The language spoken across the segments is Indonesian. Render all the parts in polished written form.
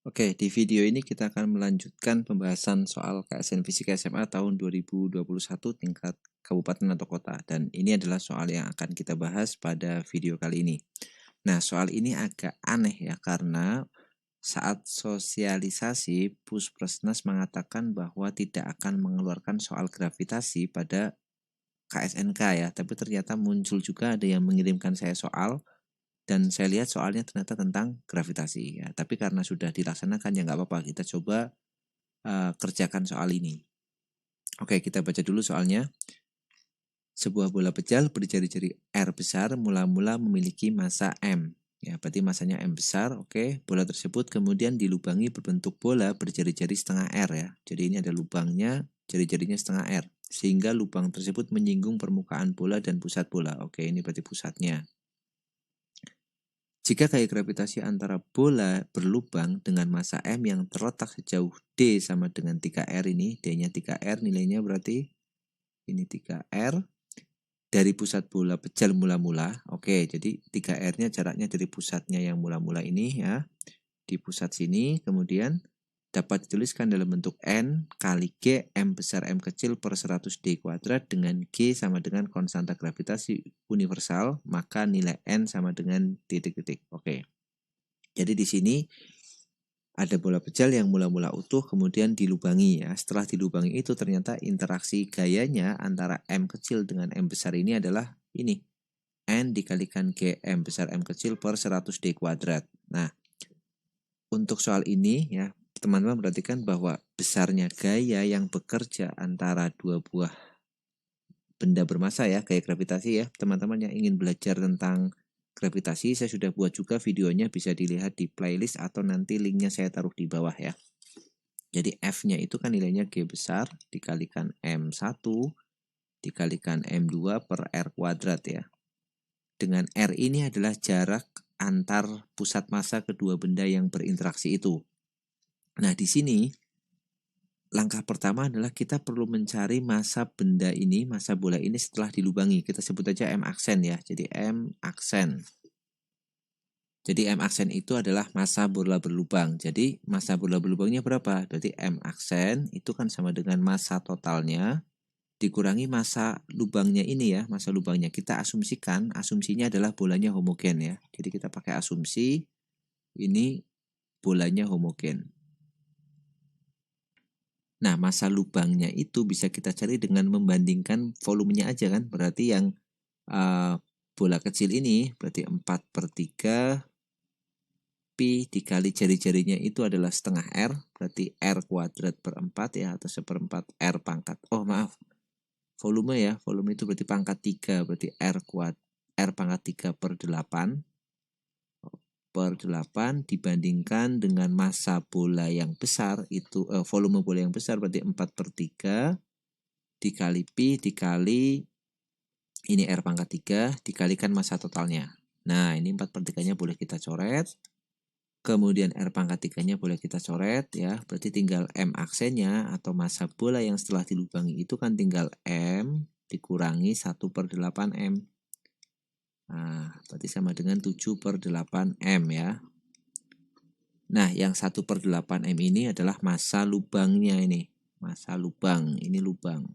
Oke, di video ini kita akan melanjutkan pembahasan soal KSN Fisika SMA tahun 2021 tingkat kabupaten atau kota. Dan ini adalah soal yang akan kita bahas pada video kali ini. Nah, soal ini agak aneh ya, karena saat sosialisasi, Puspresnas mengatakan bahwa tidak akan mengeluarkan soal gravitasi pada KSNK ya. Tapi ternyata muncul juga ada yang mengirimkan saya soal, dan saya lihat soalnya ternyata tentang gravitasi ya. Tapi karena sudah dilaksanakan ya nggak apa-apa, kita coba kerjakan soal ini. Oke, kita baca dulu soalnya. Sebuah bola pejal berjari-jari R besar mula-mula memiliki massa M. Ya, berarti masanya M besar. Oke, bola tersebut kemudian dilubangi berbentuk bola berjari-jari setengah R ya. Jadi ini ada lubangnya, jari-jarinya setengah R. Sehingga lubang tersebut menyinggung permukaan bola dan pusat bola. Oke, ini berarti pusatnya. Jika gaya gravitasi antara bola berlubang dengan massa M yang terletak sejauh D sama dengan 3R ini, D-nya 3R, nilainya berarti ini 3R, dari pusat bola pejal mula-mula. Oke, jadi 3R-nya jaraknya dari pusatnya yang mula-mula ini ya, di pusat sini, kemudian dapat dituliskan dalam bentuk N kali G M besar M kecil per 100D kuadrat dengan G sama dengan konstanta gravitasi universal, maka nilai N sama dengan titik-titik. Oke. Jadi di sini ada bola pejal yang mula-mula utuh kemudian dilubangi ya. Setelah dilubangi itu ternyata interaksi gayanya antara M kecil dengan M besar ini adalah ini. N dikalikan G M besar M kecil per 100D kuadrat. Nah, untuk soal ini ya, teman-teman perhatikan bahwa besarnya gaya yang bekerja antara dua buah benda bermassa ya, gaya gravitasi ya. Teman-teman yang ingin belajar tentang gravitasi, saya sudah buat juga videonya, bisa dilihat di playlist atau nanti linknya saya taruh di bawah ya. Jadi F-nya itu kan nilainya G besar dikalikan M1 dikalikan M2 per R kuadrat ya. Dengan R ini adalah jarak antar pusat massa kedua benda yang berinteraksi itu. Nah, di sini langkah pertama adalah kita perlu mencari massa benda ini, massa bola ini setelah dilubangi. Kita sebut aja M aksen ya. Jadi M aksen. Jadi M aksen itu adalah massa bola berlubang. Jadi massa bola berlubangnya berapa? Berarti M aksen itu kan sama dengan massa totalnya dikurangi massa lubangnya ini ya. Massa lubangnya kita asumsikan, asumsinya adalah bolanya homogen ya. Jadi kita pakai asumsi ini bolanya homogen. Nah, massa lubangnya itu bisa kita cari dengan membandingkan volumenya aja kan. Berarti yang bola kecil ini berarti 4/3 Pi dikali jari-jarinya itu adalah setengah R. Berarti R kuadrat per 4 ya, atau 1/4 R pangkat. Oh maaf, volume ya. Volume itu berarti pangkat 3. Berarti R pangkat 3 per 8 dibandingkan dengan massa bola yang besar itu volume bola yang besar berarti 4/3 dikali Pi dikali ini R pangkat 3 dikalikan massa totalnya. Nah, ini 4/3-nya boleh kita coret. Kemudian R pangkat 3-nya boleh kita coret ya. Berarti tinggal M aksennya atau massa bola yang setelah dilubangi itu kan tinggal M dikurangi 1/8M. Nah, berarti sama dengan 7/8M ya. Nah, yang 1/8M ini adalah massa lubangnya ini. Massa lubang, ini lubang.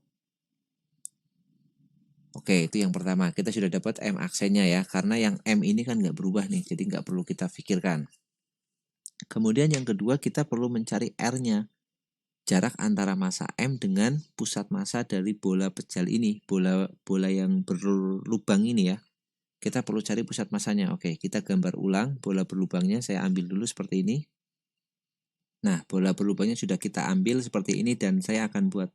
Oke, itu yang pertama. Kita sudah dapat M aksennya ya. Karena yang M ini kan nggak berubah nih, jadi nggak perlu kita pikirkan. Kemudian yang kedua, kita perlu mencari R-nya. Jarak antara massa M dengan pusat massa dari bola pejal ini. Bola yang berlubang ini ya. Kita perlu cari pusat massanya. Oke, kita gambar ulang bola berlubangnya. Saya ambil dulu seperti ini. Nah, bola berlubangnya sudah kita ambil seperti ini dan saya akan buat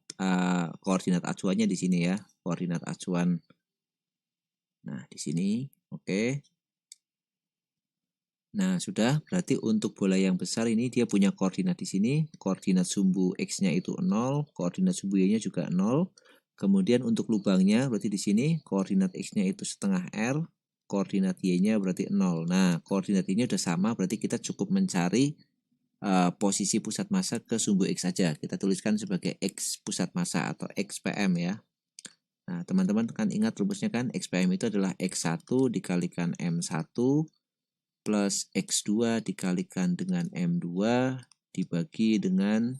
koordinat acuannya di sini ya. Koordinat acuan. Nah, di sini. Oke. Nah, sudah. Berarti untuk bola yang besar ini dia punya koordinat di sini. Koordinat sumbu X-nya itu 0, koordinat sumbu Y-nya juga 0. Kemudian untuk lubangnya berarti di sini koordinat X-nya itu setengah R, koordinat Y-nya berarti 0. Nah, koordinat ini udah sama, berarti kita cukup mencari posisi pusat massa ke sumbu X saja. Kita tuliskan sebagai X pusat massa atau XPM ya. Nah, teman-teman kan ingat rumusnya kan, XPM itu adalah X1 dikalikan M1 plus X2 dikalikan dengan M2 dibagi dengan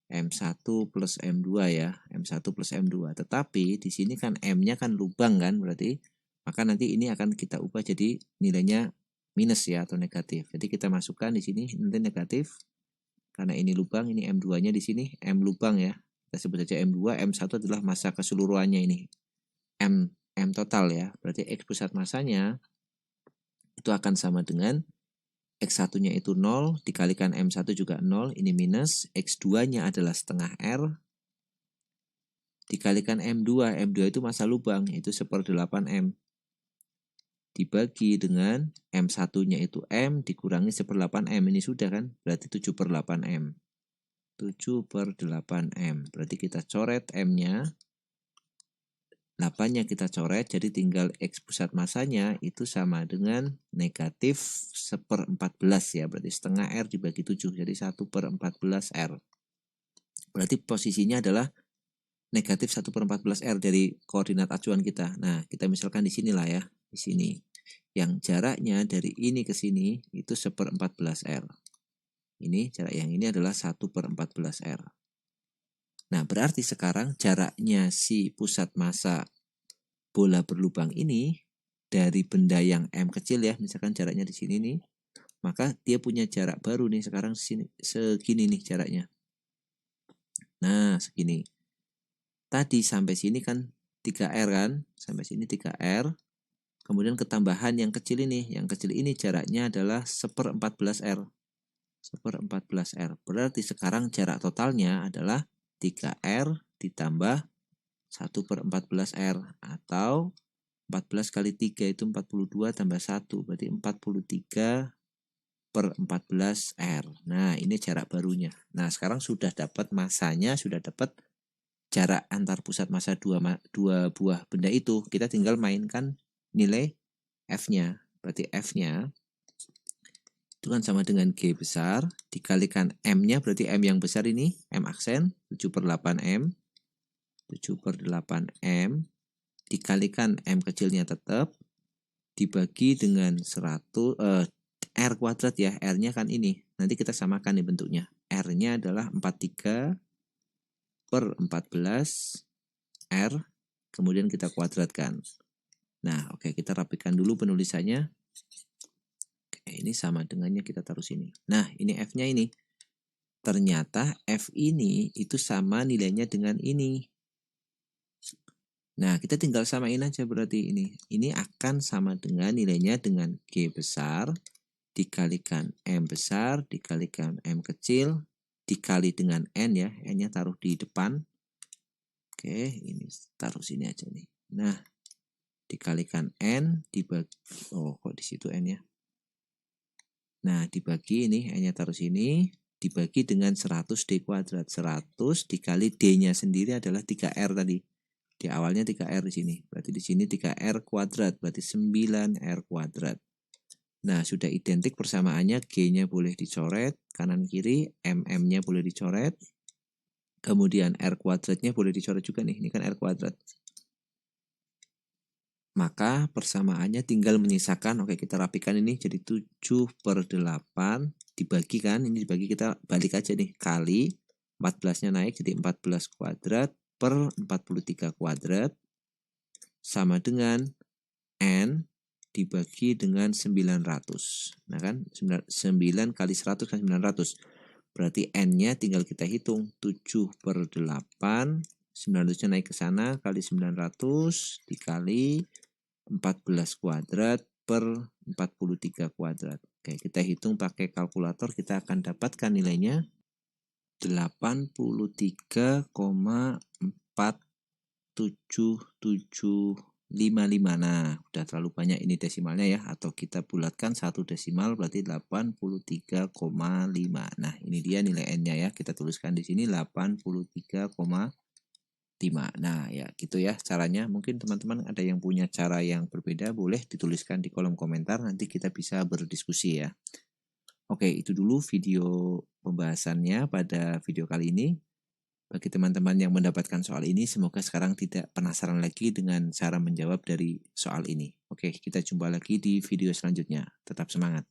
M1 plus M2 ya, M1 plus M2. Tetapi di sini kan M-nya kan lubang kan, berarti maka nanti ini akan kita ubah jadi nilainya minus ya atau negatif. Jadi kita masukkan di sini nanti negatif karena ini lubang, ini M2-nya di sini M lubang ya. Kita sebut saja M2, M1 adalah massa keseluruhannya ini. M total ya. Berarti X pusat massanya itu akan sama dengan X1-nya itu 0, dikalikan M1 juga 0, ini minus, X2-nya adalah setengah R, dikalikan M2, M2 itu massa lubang, itu 1/8M, dibagi dengan M1-nya itu M, dikurangi 1/8M, ini sudah kan, berarti 7/8M, 7/8M, berarti kita coret M-nya, 8-nya kita coret, jadi tinggal X pusat massanya itu sama dengan negatif 1/14 ya, berarti setengah R dibagi 7, jadi 1/14 R. Berarti posisinya adalah negatif 1/14 R dari koordinat acuan kita. Nah, kita misalkan di sinilah ya, di sini. Yang jaraknya dari ini ke sini itu 1/14 R. Ini jarak yang ini adalah 1/14 R. Nah, berarti sekarang jaraknya si pusat massa bola berlubang ini dari benda yang M kecil ya, misalkan jaraknya di sini nih, maka dia punya jarak baru nih sekarang segini nih jaraknya. Nah, segini. Tadi sampai sini kan 3R kan, sampai sini 3R. Kemudian ketambahan yang kecil ini, jaraknya adalah 1/14 R. 1/14 R. Berarti sekarang jarak totalnya adalah 3R ditambah 1/14 R, atau 14 kali 3 itu 42 tambah 1, berarti 43/14 R. Nah, ini jarak barunya. Nah, sekarang sudah dapat massanya, sudah dapat jarak antar pusat massa dua buah benda itu. Kita tinggal mainkan nilai F-nya. Berarti F-nya itu kan sama dengan G besar, dikalikan M-nya, berarti M yang besar ini, M aksen, 7/8M, 7/8M, dikalikan M kecilnya tetap, dibagi dengan 100, R kuadrat ya, R-nya kan ini, nanti kita samakan nih bentuknya, R-nya adalah 43/14 R, kemudian kita kuadratkan. Nah, oke, kita rapikan dulu penulisannya. Ini sama dengannya kita taruh sini. Nah, ini F-nya ini. Ternyata F ini itu sama nilainya dengan ini. Nah, kita tinggal samain aja berarti ini. Ini akan sama dengan nilainya dengan G besar, dikalikan M besar, dikalikan M kecil, dikali dengan N ya. N-nya taruh di depan. Oke, ini taruh sini aja nih. Nah, dikalikan N, dibagi. Oh, kok di situ N ya? Nah, dibagi ini, N-nya taruh sini, dibagi dengan 100D kuadrat. 100 dikali D-nya sendiri adalah 3R tadi. Di awalnya 3R di sini. Berarti di sini 3R kuadrat, berarti 9R kuadrat. Nah, sudah identik persamaannya, G-nya boleh dicoret, kanan kiri, MM-nya boleh dicoret. Kemudian R kuadratnya boleh dicoret juga nih, ini kan R kuadrat. Maka persamaannya tinggal menyisakan, oke kita rapikan ini jadi 7/8 dibagikan, ini dibagi kita balik aja nih, kali 14-nya naik jadi 14 kuadrat per 43 kuadrat sama dengan N dibagi dengan 900. Nah kan 9 kali 100 kan 900. Berarti N-nya tinggal kita hitung 7/8, 900-nya naik ke sana kali 900 dikali 14 kuadrat per 43 kuadrat. Oke, kita hitung pakai kalkulator, kita akan dapatkan nilainya 83,4775. Nah, udah terlalu banyak ini desimalnya ya, atau kita bulatkan satu desimal berarti 83,5. Nah, ini dia nilai N-nya ya. Kita tuliskan di sini 83,5. Nah, ya gitu ya caranya. Mungkin teman-teman ada yang punya cara yang berbeda, boleh dituliskan di kolom komentar, nanti kita bisa berdiskusi ya. Oke, itu dulu video pembahasannya pada video kali ini. Bagi teman-teman yang mendapatkan soal ini, semoga sekarang tidak penasaran lagi dengan cara menjawab dari soal ini. Oke, kita jumpa lagi di video selanjutnya. Tetap semangat.